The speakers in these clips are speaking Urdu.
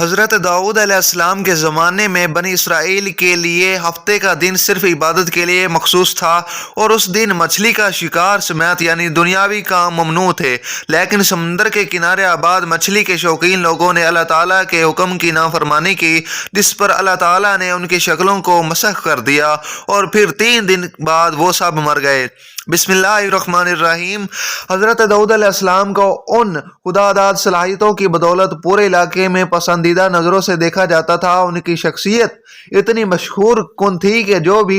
حضرت داؤد علیہ السلام کے زمانے میں بنی اسرائیل کے لیے ہفتے کا دن صرف عبادت کے لیے مخصوص تھا، اور اس دن مچھلی کا شکار سمیت یعنی دنیاوی کام ممنوع تھے۔ لیکن سمندر کے کنارے آباد مچھلی کے شوقین لوگوں نے اللہ تعالیٰ کے حکم کی نافرمانی کی، جس پر اللہ تعالیٰ نے ان کی شکلوں کو مسخ کر دیا، اور پھر 3 دن بعد وہ سب مر گئے۔ بسم اللہ الرحمن الرحیم۔ حضرت داؤد علیہ السلام کو ان خداداد صلاحیتوں کی بدولت پورے علاقے میں پسندیدہ نظروں سے دیکھا جاتا تھا۔ ان کی شخصیت اتنی مشہور کن تھی کہ جو بھی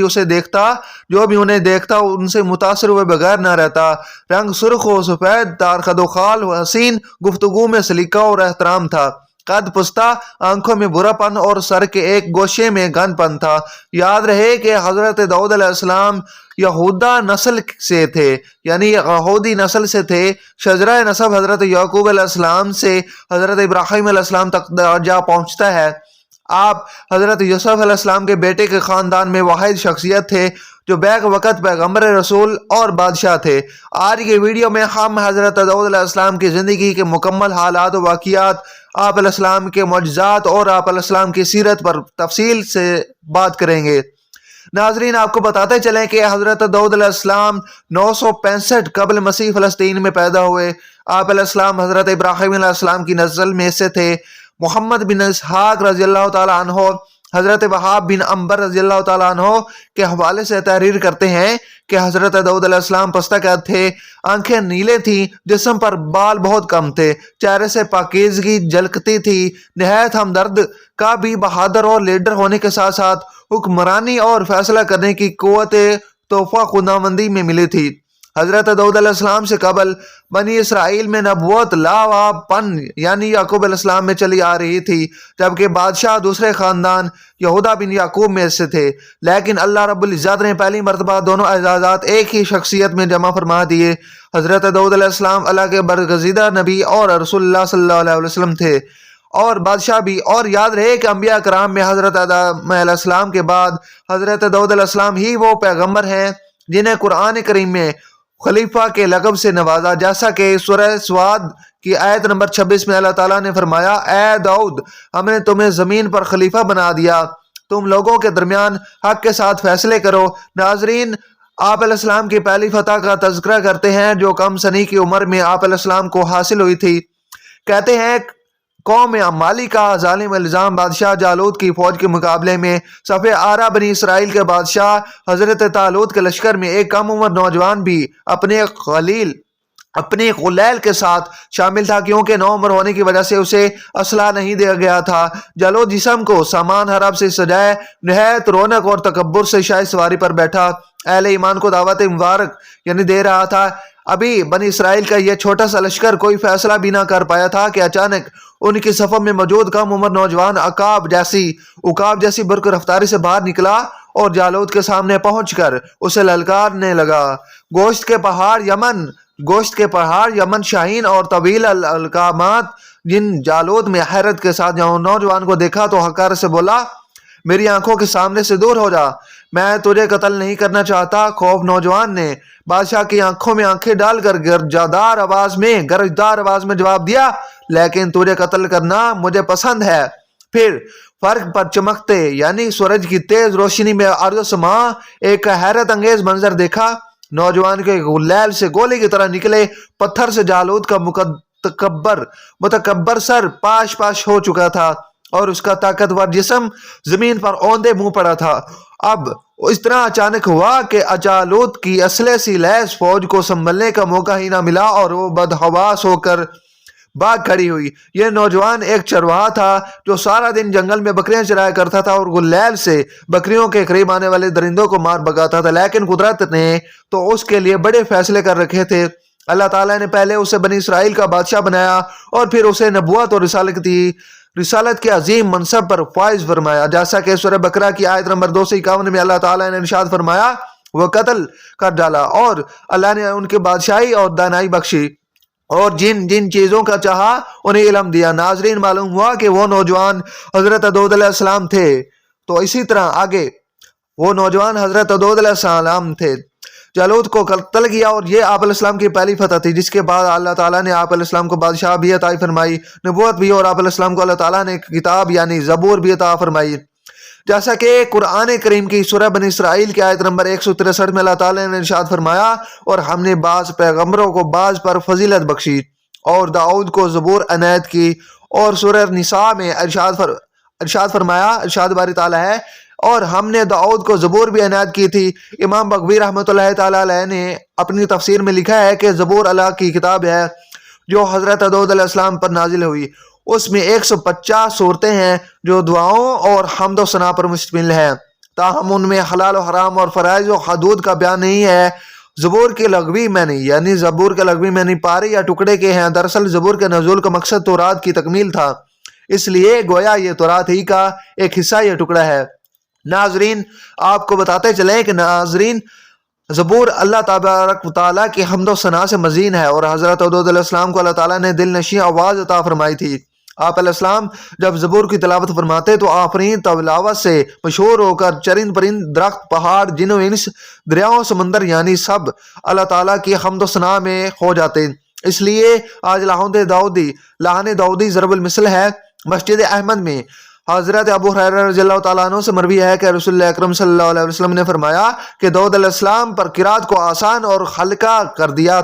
انہیں دیکھتا ان سے متاثر ہوئے بغیر نہ رہتا۔ رنگ سرخ و سفید، تارخد و خال و حسین، گفتگو میں سلیقہ اور احترام تھا، قد پستہ، آنکھوں میں برا پن اور سر کے ایک گوشے میں گن پن تھا۔ یاد رہے کہ حضرت داؤد علیہ السلام یہودا نسل سے تھے، یعنی یہودی نسل سے تھے۔ شجرہ نسب حضرت یعقوب علیہ السلام سے حضرت ابراہیم علیہ السلام تک جا پہنچتا ہے۔ آپ حضرت یوسف علیہ السلام کے بیٹے کے خاندان میں واحد شخصیت تھے جو بیک وقت پیغمبر رسول اور بادشاہ تھے۔ آج کی ویڈیو میں ہم حضرت داؤد علیہ السلام کی زندگی کے مکمل حالات و واقعات، آپ علیہ السلام کے معجزات اور آپ علیہ السلام کی سیرت پر تفصیل سے بات کریں گے۔ ناظرین، آپ کو بتاتے چلیں کہ حضرت داؤد علیہ السلام 965 قبل مسیح فلسطین میں پیدا ہوئے۔ آپ علیہ السلام حضرت ابراہیم علیہ السلام کی نسل میں سے تھے۔ محمد بن اسحاق رضی اللہ تعالیٰ عنہ حضرت وہاب بن عنبر رضی اللہ تعالیٰ عنہ کے حوالے سے تحریر کرتے ہیں کہ حضرت داؤد علیہ السلام پستہ قد تھے، آنکھیں نیلے تھیں، جسم پر بال بہت کم تھے، چہرے سے پاکیزگی جھلکتی تھی، نہایت ہمدرد، کا بھی بہادر اور لیڈر ہونے کے ساتھ ساتھ حکمرانی اور فیصلہ کرنے کی قوت تحفہ خداوندی میں ملی تھی۔ حضرت داؤد علیہ السلام سے قبل بنی اسرائیل میں نبوت لاوا پن یعنی یعقوب علیہ السلام میں چلی آ رہی تھی، جبکہ بادشاہ دوسرے خاندان یہودا بن یعقوب میں سے تھے۔ لیکن اللہ رب العزت نے پہلی مرتبہ دونوں اعزازات ایک ہی شخصیت میں جمع فرما دیے۔ حضرت داؤد علیہ السلام اللہ کے برگزیدہ نبی اور رسول اللہ صلی اللہ علیہ وسلم تھے، اور بادشاہ بھی۔ اور یاد رہے کہ انبیاء کرام میں حضرت آدم علیہ السلام کے بعد حضرت داؤد علیہ السلام ہی وہ پیغمبر ہیں جنہیں قرآن کریم میں خلیفہ کے لقب سے نوازا، جیسا کہ سورہ سواد کی آیت نمبر 26 میں اللہ تعالیٰ نے فرمایا، اے داؤد، ہم نے تمہیں زمین پر خلیفہ بنا دیا، تم لوگوں کے درمیان حق کے ساتھ فیصلے کرو۔ ناظرین، آپ علیہ السلام کی پہلی فتح کا تذکرہ کرتے ہیں جو کم سنی کی عمر میں آپ علیہ السلام کو حاصل ہوئی تھی۔ کہتے ہیں قوم عمالی کا ظالم الزام بادشاہ جالوت کی فوج کے مقابلے میں صفِ آرا بنی اسرائیل کے بادشاہ حضرت طالوت کے لشکر میں ایک کم عمر نوجوان بھی اپنے خلیل کے ساتھ شامل تھا، کیونکہ نوعمر ہونے کی وجہ سے اسے اسلحہ نہیں دیا گیا تھا۔ جالوت جسم کو سامان حرب سے سجائے نہایت رونق اور تکبر سے شاہی سواری پر بیٹھا اہل ایمان کو دعوت مبارک یعنی دے رہا تھا۔ ابھی بنی اسرائیل کا یہ چھوٹا سا لشکر کوئی فیصلہ بھی نہ کر پایا تھا کہ اچانک ان کی صفوں میں موجود کم عمر نوجوان عقاب جیسی برق رفتاری سے باہر نکلا اور جالوت کے سامنے پہنچ کر اسے للکارنے لگا۔ گوشت کے پہاڑ یمن شاہین اور طویل القامات جن جالوت میں حیرت کے ساتھ نوجوان کو دیکھا تو حقارت سے بولا، میری آنکھوں کے سامنے سے دور ہو جا، میں تجھے قتل نہیں کرنا چاہتا۔ خوف نوجوان نے بادشاہ کی آنکھوں میں آنکھیں ڈال کر گرجدار آواز میں جواب دیا، لیکن تجھے قتل کرنا مجھے پسند ہے۔ پھر فرق پر چمکتے یعنی سورج کی تیز روشنی میں ارض و سماں ایک حیرت انگیز منظر دیکھا۔ نوجوان کے غلیل سے گولی کی طرح نکلے پتھر سے جالوت کا متکبر سر پاش ہو چکا تھا اور اس کا طاقتور جسم زمین پر اوندے منہ پڑا تھا۔ اب اس طرح اچانک ہوا کہ جالوت کی اسلحے سے لیس فوج کو سنبھلنے کا موقع ہی نہ ملا اور وہ بدحواس ہو کر بھاگ کھڑی ہوئی۔ یہ نوجوان ایک چرواہا تھا جو سارا دن جنگل میں بکریاں چرایا کرتا تھا اور غلیل سے بکریوں کے قریب آنے والے درندوں کو مار بھگاتا تھا، لیکن قدرت نے تو اس کے لیے بڑے فیصلے کر رکھے تھے۔ اللہ تعالیٰ نے پہلے اسے بنی اسرائیل کا بادشاہ بنایا اور پھر اسے نبوت اور رسالت کے عظیم منصب پر فائز فرمایا، جیسا کہ سورہ بقرہ کی آیت نمبر 251 میں اللہ تعالیٰ نے ارشاد فرمایا، وہ قتل کر ڈالا اور اللہ نے ان کے بادشاہی اور دانائی بخشی اور جن جن چیزوں کا چاہا انہیں علم دیا۔ ناظرین، معلوم ہوا کہ وہ نوجوان حضرت داؤد علیہ السلام تھے۔ تو اسی طرح آگے وہ نوجوان حضرت داؤد علیہ السلام تھے جالوت کو قتل کیا، اور یہ آپ علیہ السلام کی پہلی فتح تھی، جس کے بعد اللہ تعالیٰ نے آپ علیہ السلام کو بادشاہ بھی عطا فرمائی، نبوت بھی، اور آپ علیہ السلام کو اللہ تعالیٰ نے کتاب یعنی زبور بھی عطا فرمائی۔ جیسا کہ قرآن کریم کی سورہ بنی اسرائیل کی آیت نمبر 163 میں اللہ تعالیٰ نے ارشاد فرمایا، اور ہم نے بعض پیغمبروں کو بعض پر فضیلت بخشی اور داؤد کو زبور عنایت کی، اور سورہ نساء میں ارشاد فرمایا، ارشاد باری تعالیٰ ہے، اور ہم نے داؤد کو زبور بھی عنایت کی تھی۔ امام بغوی رحمۃ اللہ تعالیٰ علیہ نے اپنی تفسیر میں لکھا ہے کہ زبور اللہ کی کتاب ہے جو حضرت داؤد علیہ السلام پر نازل ہوئی، اس میں 150 صورتیں ہیں جو دعاؤں اور حمد و ثنا پر مشتمل ہے، تاہم ان میں حلال و حرام اور فرائض و حدود کا بیان نہیں ہے۔ زبور کے لغوی معنی یعنی زبور کے لغوی معنی پارے یا ٹکڑے کے ہیں۔ دراصل زبور کے نزول کا مقصد تورات کی تکمیل تھا، اس لیے گویا یہ تورات ہی کا ایک حصہ یا ٹکڑا ہے۔ ناظرین، آپ کو بتاتے چلیں کہ زبور اللہ تبارک و تعالیٰ کی حمد و ثنا سے مزین ہے، اور حضرت داؤد علیہ السلام کو اللہ تعالیٰ نے دل نشیں آواز عطا فرمائی تھی۔ آپ علیہ السلام جب زبور کی تلاوت فرماتے تو آفرین تلاوت سے مشہور ہو کر چرند پرند، درخت، پہاڑ، جن و انس، دریاؤں، سمندر یعنی سب اللہ تعالیٰ کی حمد و ثنا میں کھو جاتے۔ اس لیے آج لہن داؤدی ضرب المثل ہے۔ مسجد احمد میں حضرت ابو ہریرہ رضی اللہ تعالیٰ عنہ سے مروی ہے کہ رسول اللہ اکرم صلی اللہ علیہ وسلم نے فرمایا کہ داؤد علیہ السلام پر قرات کو آسان اور ہلکا کر دیا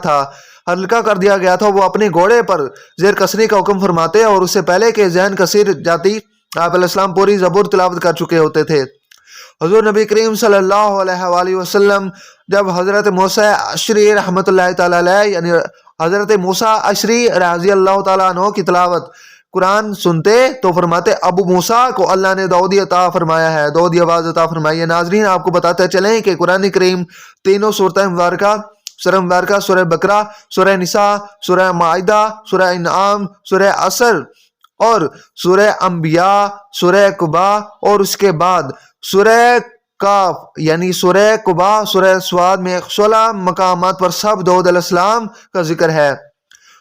گیا تھا۔ وہ اپنے گھوڑے پر زیر کسری کا حکم فرماتے، اور اس سے پہلے کہ ذہن کثیر جاتی آپ علیہ السلام پوری زبور تلاوت کر چکے ہوتے تھے۔ حضور نبی کریم صلی اللہ علیہ وآلہ وسلم جب حضرت موسیٰ اشعری رحمۃ اللہ تعالیٰ علیہ یعنی حضرت موسیٰ اشعری رضی اللہ تعالیٰ عنہ کی تلاوت قرآن سنتے تو فرماتے، ابو موسیٰ کو اللہ نے داؤدی عطا فرمایا ہے، داؤدی آواز عطا فرمائی ہے۔ ناظرین، آپ کو بتاتے چلیں کہ قرآن کریم تینوں سورتیں مبارکہ، سورہ مبارکہ سورہ بقرہ، سورہ نساء، سورہ مائدہ، سورہ انعام، سورہ عصر اور سورہ انبیاء، سورہ قبا، اور اس کے بعد سورہ کاف یعنی سورہ قبا، سورہ سواد میں 16 مقامات پر سب داؤد علیہ السلام کا ذکر ہے۔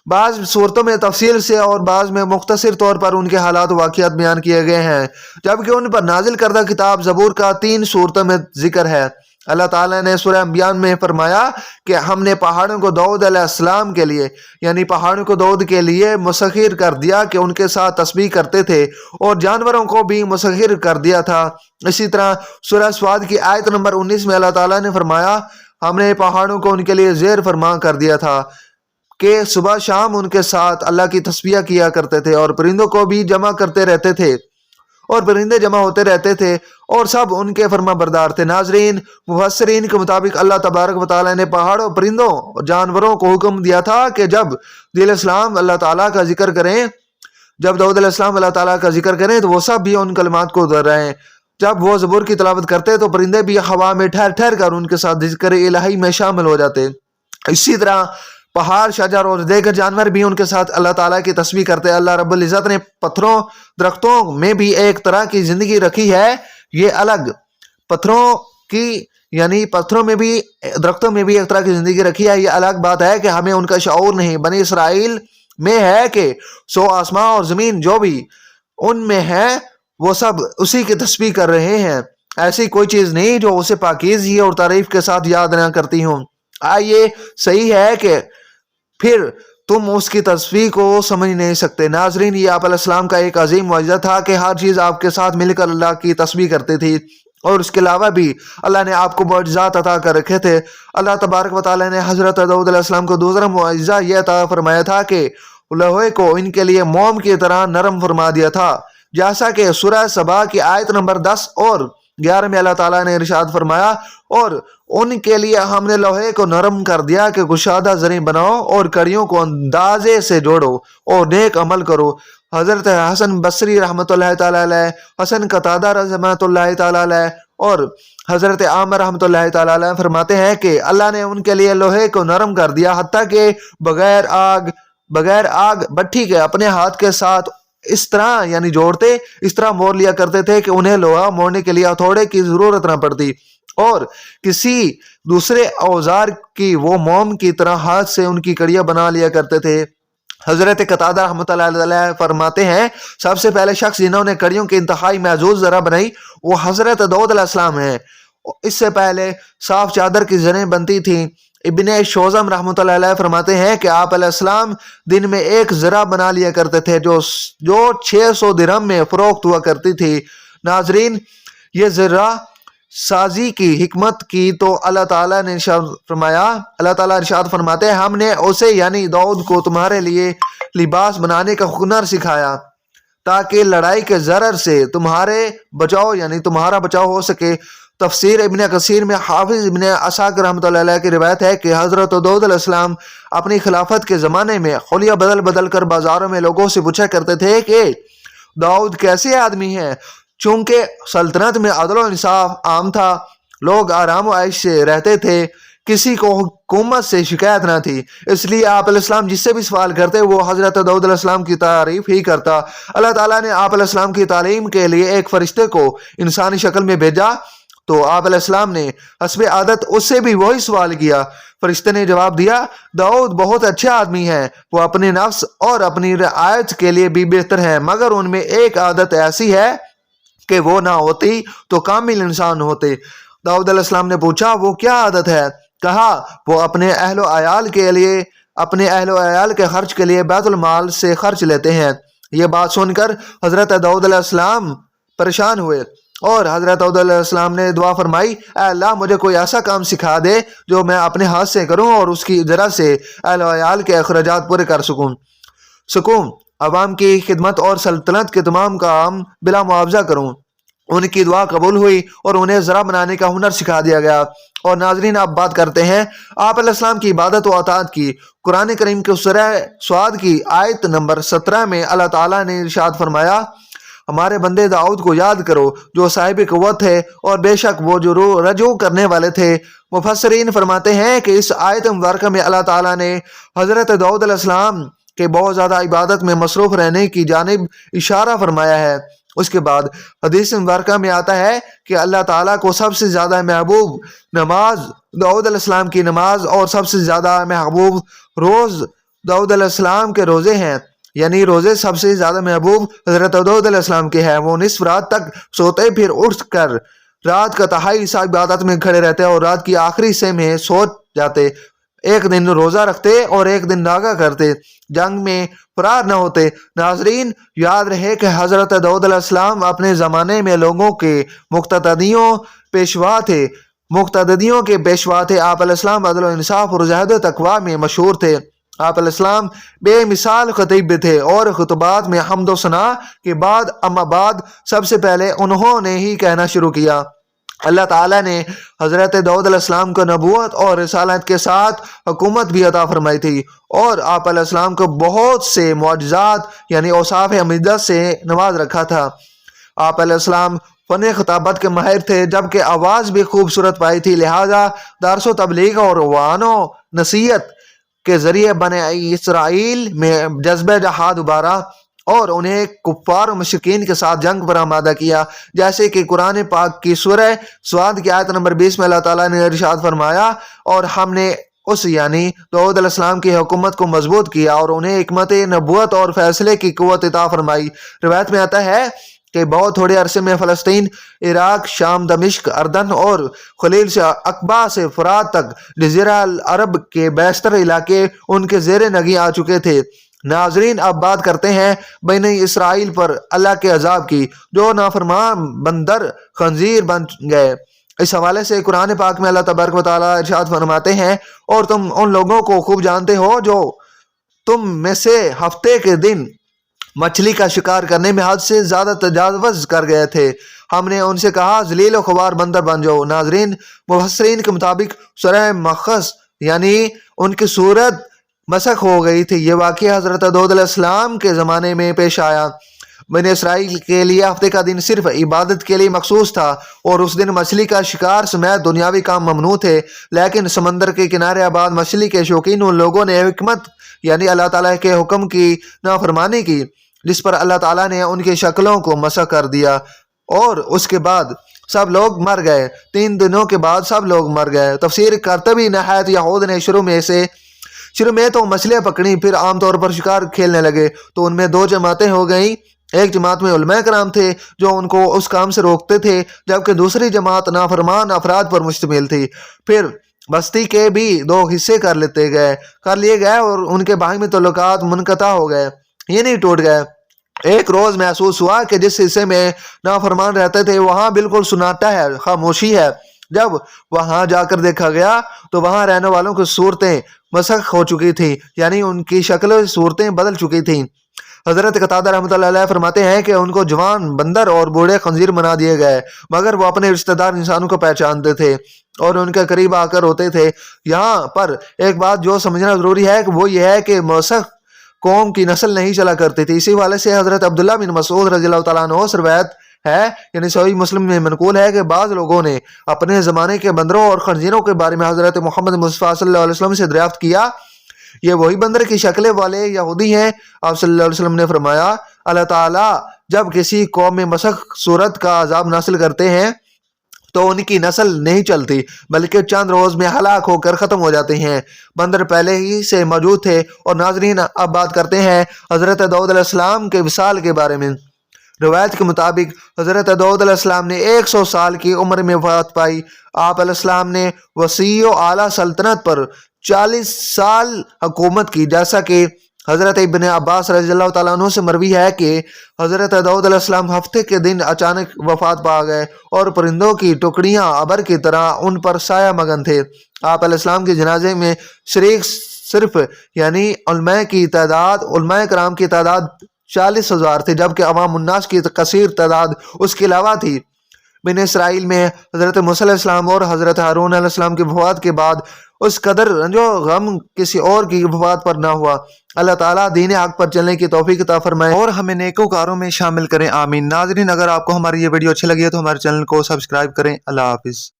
بعض صورتوں میں تفصیل سے اور بعض میں مختصر طور پر ان کے حالات و واقعات بیان کیے گئے ہیں، جبکہ ان پر نازل کردہ کتاب زبور کا 3 صورتوں میں ذکر ہے۔ اللہ تعالیٰ نے سورہ انبیاء میں فرمایا کہ ہم نے پہاڑوں کو داؤد علیہ السلام کے لیے یعنی پہاڑوں کو داؤد کے لیے مسخر کر دیا کہ ان کے ساتھ تسبیح کرتے تھے، اور جانوروں کو بھی مسخر کر دیا تھا۔ اسی طرح سورہ سواد کی آیت نمبر 19 میں اللہ تعالیٰ نے فرمایا، ہم نے پہاڑوں کو ان کے لیے زیر فرما کر دیا تھا کہ صبح شام ان کے ساتھ اللہ کی تسبیح کیا کرتے تھے، اور پرندوں کو بھی جمع کرتے رہتے تھے، اور پرندے جمع ہوتے رہتے تھے، اور سب ان کے فرما بردار تھے۔ ناظرین، مفسرین کے مطابق اللہ تبارک و تعالیٰ نے پہاڑوں، پرندوں اور جانوروں کو حکم دیا تھا کہ جب داؤد علیہ السلام اللہ تعالیٰ کا ذکر کریں تو وہ سب بھی ان کلمات کو دہرائیں۔ جب وہ زبور کی تلاوت کرتے تو پرندے بھی ہوا میں ٹھہر ٹھہر کر ان کے ساتھ ذکر الہی میں شامل ہو جاتے۔ اسی طرح پہاڑ، شجر اور دیگر جانور بھی ان کے ساتھ اللہ تعالیٰ کی تسبیح کرتے۔ اللہ رب العزت نے پتھروں، درختوں میں بھی ایک طرح کی زندگی رکھی ہے، یہ الگ پتھروں میں بھی درختوں میں بھی ایک طرح کی زندگی رکھی ہے، یہ الگ بات ہے کہ ہمیں ان کا شعور نہیں۔ بنی اسرائیل میں ہے کہ 100 آسمان اور زمین جو بھی ان میں ہے وہ سب اسی کی تسبیح کر رہے ہیں، ایسی کوئی چیز نہیں جو اسے پاکیزگی اور تعریف کے ساتھ یاد نہ کرتی ہوں۔ یہ صحیح ہے کہ پھر تم اس کی تسبیح کو سمجھ نہیں سکتے۔ ناظرین، یہ آپ علیہ السلام کا ایک عظیم معجزہ تھا کہ ہر چیز آپ کے ساتھ مل کر اللہ کی تسبیح کرتی تھی، اور اس کے علاوہ بھی اللہ نے آپ کو معجزات عطا کر رکھے تھے۔ اللہ تبارک و تعالیٰ نے حضرت داؤد علیہ السلام کو دوسرا معجزہ یہ عطا فرمایا تھا کہ لوہے کو ان کے لیے موم کی طرح نرم فرما دیا تھا، جیسا کہ سورہ سبا کی آیت نمبر 10 اور 11 میں اللہ تعالیٰ نے ارشاد فرمایا، اور ان کے لیے ہم نے لوہے کو نرم کر دیا کہ کشادہ زریں بناؤ اور کڑیوں کو اندازے سے جوڑو اور نیک عمل کرو۔ حضرت حسن بصری رحمۃ اللہ تعالیٰ علیہ، حسن قتادہ رحمۃ اللہ تعالیٰ علیہ اور حضرت عامر رحمۃ اللہ تعالیٰ علیہ فرماتے ہیں کہ اللہ نے ان کے لیے لوہے کو نرم کر دیا، حتیٰ کہ بغیر آگ بھٹی کے اپنے ہاتھ کے ساتھ اس طرح یعنی جوڑتے، اس طرح موڑ لیا کرتے تھے کہ انہیں لوہا موڑنے کے لیے ہتھوڑے کی ضرورت نہ پڑتی، اور کسی دوسرے اوزار کی وہ موم کی طرح ہاتھ سے ان کی کڑیاں بنا لیا کرتے تھے۔ حضرت قتادہ رحمۃ اللہ علیہ فرماتے ہیں، سب سے پہلے شخص جنہوں نے کڑیوں کی انتہائی محظوظ ذرا بنائی وہ حضرت داؤد علیہ السلام ہیں، اس سے پہلے صاف چادر کی زریں بنتی تھیں۔ ابن شوزم رحمۃ اللہ علیہ فرماتے ہیں کہ آپ علیہ السلام دن میں ایک ذرہ بنا لیا کرتے تھے جو 600 درہم میں فروخت ہوا کرتی تھی۔ ناظرین، یہ ذرہ سازی کی حکمت کی تو اللہ تعالیٰ نے اللہ تعالیٰ ارشاد فرماتے ہیں، ہم نے اسے یعنی داؤد کو تمہارے لیے لباس بنانے کا ہنر سکھایا تاکہ لڑائی کے ضرر سے تمہارا بچاؤ ہو سکے۔ تفسیر ابن کثیر میں حافظ ابن عساکر رحمۃ اللہ علیہ کی روایت ہے کہ حضرت داؤد علیہ السلام اپنی خلافت کے زمانے میں خلیہ بدل بدل کر بازاروں میں لوگوں سے پوچھا کرتے تھے کہ داؤد کیسے آدمی ہے۔ چونکہ سلطنت میں عدل و انصاف عام تھا، لوگ آرام و عیش سے رہتے تھے، کسی کو حکومت سے شکایت نہ تھی، اس لیے آپ علیہ السلام جس سے بھی سوال کرتے وہ حضرت داؤد علیہ السلام کی تعریف ہی کرتا۔ اللہ تعالیٰ نے آپ علیہ السلام کی تعلیم کے لیے ایک فرشتے کو انسانی شکل میں بھیجا تو آپ علیہ السلام نے حسب عادت اس سے بھی وہی سوال کیا۔ فرشتے نے جواب دیا، داؤد بہت اچھا آدمی ہے، وہ اپنے نفس اور اپنی رعایت کے لیے بھی بہتر ہے، مگر ان میں ایک عادت ایسی ہے کہ وہ نہ ہوتی تو کامل انسان ہوتے۔ داؤد علیہ السلام نے پوچھا، وہ کیا عادت ہے؟ کہا، وہ اپنے اہل و عیال کے خرچ کے لیے بیت المال سے خرچ لیتے ہیں۔ یہ بات سن کر حضرت داؤد علیہ السلام پریشان ہوئے اور حضرت داؤد علیہ السلام نے دعا فرمائی، اے اللہ مجھے کوئی ایسا کام سکھا دے جو میں اپنے ہاتھ سے کروں اور اس کی ذرا سے اہل و عیال کے اخراجات پورے کر سکوں، عوام کی خدمت اور سلطنت کے تمام کام بلا معاوضہ کروں۔ ان کی دعا قبول ہوئی اور انہیں ذرا بنانے کا ہنر سکھا دیا گیا۔ اور ناظرین، آپ بات کرتے ہیں آپ علیہ السلام کی عبادت و اطاعت کی۔ قرآن کریم کے سورہ سعد کی آیت نمبر 17 میں اللہ تعالیٰ نے ارشاد فرمایا، ہمارے بندے داؤد کو یاد کرو جو صاحب قوت ہے اور بے شک وہ جو رجوع کرنے والے تھے۔ مفسرین فرماتے ہیں کہ اس آیت مبارکہ میں اللہ تعالیٰ نے حضرت داؤد علیہ السلام کے بہت زیادہ عبادت میں مصروف رہنے کی جانب اشارہ فرمایا ہے۔ اس کے بعد حدیث مبارکہ میں آتا ہے کہ اللہ تعالیٰ کو سب سے زیادہ محبوب نماز داؤد علیہ السلام کی نماز اور سب سے زیادہ محبوب روز داؤد علیہ السلام کے روزے ہیں، یعنی روزے سب سے زیادہ محبوب حضرت داؤد علیہ السلام کے ہیں۔ وہ نصف رات تک سوتے، پھر اٹھ کر رات کا تہائی حصہ عبادت میں کھڑے رہتے اور رات کی آخری حصے میں سو جاتے، ایک دن روزہ رکھتے اور ایک دن ناگا کرتے، جنگ میں فرار نہ ہوتے۔ ناظرین، یاد رہے کہ حضرت داؤد علیہ السلام اپنے زمانے میں لوگوں کے مقتدیوں کے پیشوا تھے۔ آپ علیہ السلام عدل و انصاف اور زہد و تقوی میں مشہور تھے۔ آپ علیہ السلام بے مثال خطیب بھی تھے اور خطبات میں حمد و ثنا کے بعد اما بعد سب سے پہلے انہوں نے ہی کہنا شروع کیا۔ اللہ تعالیٰ نے حضرت داؤد علیہ السلام کو نبوت اور رسالت کے ساتھ حکومت بھی عطا فرمائی تھی اور آپ علیہ السلام کو بہت سے معجزات یعنی اوصاف حمیدہ سے نواز رکھا تھا۔ آپ علیہ السلام فن خطابت کے ماہر تھے، جبکہ آواز بھی خوبصورت پائی تھی، لہذا درس و تبلیغ اور وعظ و نصیحت کے ذریعے بنی اسرائیل میں جذبہ جہاد ابھارا اور انہیں کفار و مشرکین کے ساتھ جنگ پر آمادہ کیا، جیسے کہ قرآن پاک کی سورہ سعد کی آیت نمبر 20 میں اللہ تعالیٰ نے ارشاد فرمایا، اور ہم نے اس یعنی داؤد علیہ السلام کی حکومت کو مضبوط کیا اور انہیں حکمت نبوت اور فیصلے کی قوت عطا فرمائی۔ روایت میں آتا ہے کہ بہت تھوڑے عرصے میں فلسطین، عراق، شام، دمشق، اردن اور خلیل سے عقبہ سے فرات تک جزیرہ العرب کے بیشتر علاقے ان کے زیر نگیں آ چکے تھے۔ ناظرین، اب بات کرتے ہیں بنی اسرائیل پر اللہ کے عذاب کی، جو نافرمان بندر خنزیر بن گئے۔ اس حوالے سے قرآن پاک میں اللہ تبارک و تعالیٰ ارشاد فرماتے ہیں، اور تم ان لوگوں کو خوب جانتے ہو جو تم میں سے ہفتے کے دن مچھلی کا شکار کرنے میں حد سے زیادہ تجاوز کر گئے تھے۔ ہم نے ان سے کہا ذلیل و خوار بندر بن جاؤ۔ ناظرین، مفسرین کے مطابق سورہ مخص یعنی ان کی صورت مسخ ہو گئی تھی۔ یہ واقعہ حضرت داؤد علیہ السلام کے زمانے میں پیش آیا۔ بنی اسرائیل کے لیے ہفتے کا دن صرف عبادت کے لیے مخصوص تھا اور اس دن مچھلی کا شکار سمیت دنیاوی کام ممنوع تھے، لیکن سمندر کے کنارے آباد مچھلی کے شوقین ان لوگوں نے حکمت یعنی اللہ تعالیٰ کے حکم کی نافرمانی کی، جس پر اللہ تعالیٰ نے ان کی شکلوں کو مسخ کر دیا اور اس کے بعد سب لوگ مر گئے۔ 3 دنوں کے بعد سب لوگ مر گئے۔ تفسیر قرطبی نہایت یہود نے شروع میں تو مچھلیاں پکڑی، پھر عام طور پر شکار کھیلنے لگے تو ان میں 2 جماعتیں ہو گئیں۔ ایک جماعت میں علماء کرام تھے جو ان کو اس کام سے روکتے تھے، جبکہ دوسری جماعت نافرمان افراد پر مشتمل تھی۔ پھر بستی کے بھی دو حصے کر لیے گئے اور ان کے باہمی تعلقات منقطع ہو گئے، یہ نہیں ٹوٹ گئے۔ ایک روز محسوس ہوا کہ جس حصے میں نافرمان رہتے تھے وہاں بالکل سناٹا ہے، خاموشی ہے۔ جب وہاں جا کر دیکھا گیا تو وہاں رہنے والوں کی صورتیں مسخ ہو چکی تھیں، یعنی ان کی شکل صورتیں بدل چکی تھیں۔ حضرت قتادہ رحمۃ اللہ علیہ فرماتے ہیں کہ ان کو جوان بندر اور بوڑھے خنزیر بنا دیے گئے، مگر وہ اپنے رشتہ دار انسانوں کو پہچانتے تھے اور ان کے قریب آ کر ہوتے تھے۔ یہاں پر ایک بات جو سمجھنا ضروری ہے کہ وہ یہ ہے کہ مسخ قوم کی نسل نہیں چلا کرتی تھی۔ اسی والے سے حضرت عبداللہ بن مسعود رضی اللہ تعالیٰ عنہ سے روایت ہے، یعنی صحیح مسلم میں منقول ہے کہ بعض لوگوں نے اپنے زمانے کے بندروں اور خنزیروں کے بارے میں حضرت محمد مصطفیٰ صلی اللہ علیہ وسلم سے دریافت کیا، یہ وہی بندر کی شکلیں والے یہودی ہیں؟ آپ صلی اللہ علیہ وسلم نے فرمایا، اللہ تعالیٰ جب کسی قوم میں مسخ صورت کا عذاب نازل کرتے ہیں تو ان کی نسل نہیں چلتی بلکہ چند روز میں ہلاک ہو کر ختم ہو جاتے ہیں۔ بندر پہلے ہی سے موجود تھے۔ اور ناظرین اب بات کرتے ہیں حضرت داؤد علیہ السلام کے وصال کے بارے میں۔ روایت کے مطابق حضرت داؤد علیہ السلام نے 100 سال کی عمر میں وفات پائی۔ آپ علیہ السلام نے وسیع و اعلیٰ سلطنت پر 40 سال حکومت کی، جیسا کہ حضرت ابن عباس رضی اللہ تعالیٰ عنہ سے مروی ہے کہ حضرت داؤد علیہ السلام ہفتے کے دن اچانک وفات پا گئے اور پرندوں کی ٹکڑیاں ابر کی طرح ان پر سایہ مگن تھے۔ آپ علیہ السلام کے جنازے میں شریک صرف یعنی علماء کرام کی تعداد 40,000 تھے، جبکہ عوام الناس کی کثیر تعداد اس کے علاوہ تھی۔ بنی اسرائیل میں حضرت موسیٰ علیہ السلام اور حضرت ہارون علیہ السلام کی وفات کے بعد اس قدر رنج و غم کسی اور کی وفات پر نہ ہوا۔ اللہ تعالیٰ دین حق پر چلنے کی توفیق عطا فرمائے اور ہمیں نیکوکاروں میں شامل کریں، آمین۔ ناظرین اگر آپ کو ہماری یہ ویڈیو اچھی لگی ہے تو ہمارے چینل کو سبسکرائب کریں۔ اللہ حافظ۔